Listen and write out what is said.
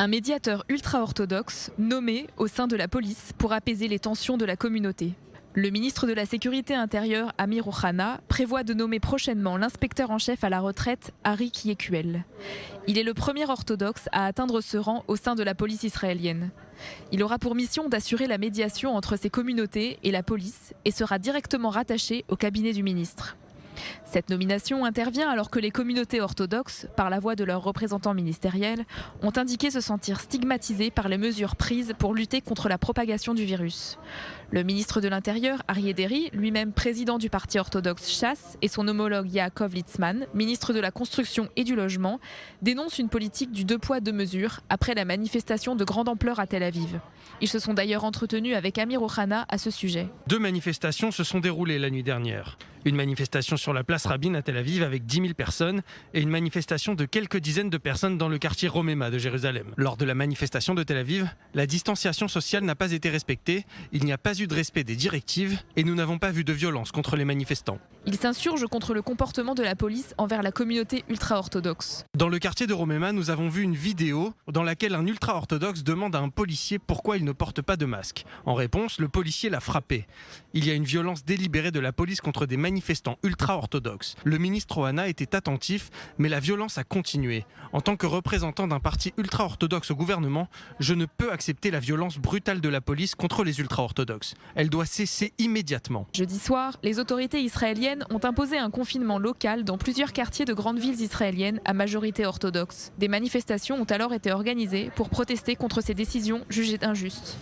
Un médiateur ultra-orthodoxe nommé au sein de la police pour apaiser les tensions de la communauté. Le ministre de la Sécurité intérieure, Amir Ohana, prévoit de nommer prochainement l'inspecteur en chef à la retraite, Arik Yekuel. Il est le premier orthodoxe à atteindre ce rang au sein de la police israélienne. Il aura pour mission d'assurer la médiation entre ces communautés et la police et sera directement rattaché au cabinet du ministre. Cette nomination intervient alors que les communautés orthodoxes, par la voix de leurs représentants ministériels, ont indiqué se sentir stigmatisées par les mesures prises pour lutter contre la propagation du virus. Le ministre de l'Intérieur, Aryeh Deri, lui-même président du parti orthodoxe Chass, et son homologue Yaakov Litzman, ministre de la Construction et du Logement, dénoncent une politique du deux poids deux mesures après la manifestation de grande ampleur à Tel Aviv. Ils se sont d'ailleurs entretenus avec Amir Ohana à ce sujet. 2 manifestations se sont déroulées la nuit dernière. Une manifestation sur la place Rabin à Tel Aviv avec 10 000 personnes et une manifestation de quelques dizaines de personnes dans le quartier Romema de Jérusalem. Lors de la manifestation de Tel Aviv, la distanciation sociale n'a pas été respectée, il n'y a pas eu de respect des directives et nous n'avons pas vu de violence contre les manifestants. Ils s'insurgent contre le comportement de la police envers la communauté ultra-orthodoxe. Dans le quartier de Romema, nous avons vu une vidéo dans laquelle un ultra-orthodoxe demande à un policier pourquoi il ne porte pas de masque. En réponse, le policier l'a frappé. Il y a une violence délibérée de la police contre des manifestants ultra-orthodoxes. Le ministre Ohana était attentif, mais la violence a continué. En tant que représentant d'un parti ultra-orthodoxe au gouvernement, je ne peux accepter la violence brutale de la police contre les ultra-orthodoxes. Elle doit cesser immédiatement. Jeudi soir, les autorités israéliennes ont imposé un confinement local dans plusieurs quartiers de grandes villes israéliennes à majorité orthodoxe. Des manifestations ont alors été organisées pour protester contre ces décisions jugées injustes.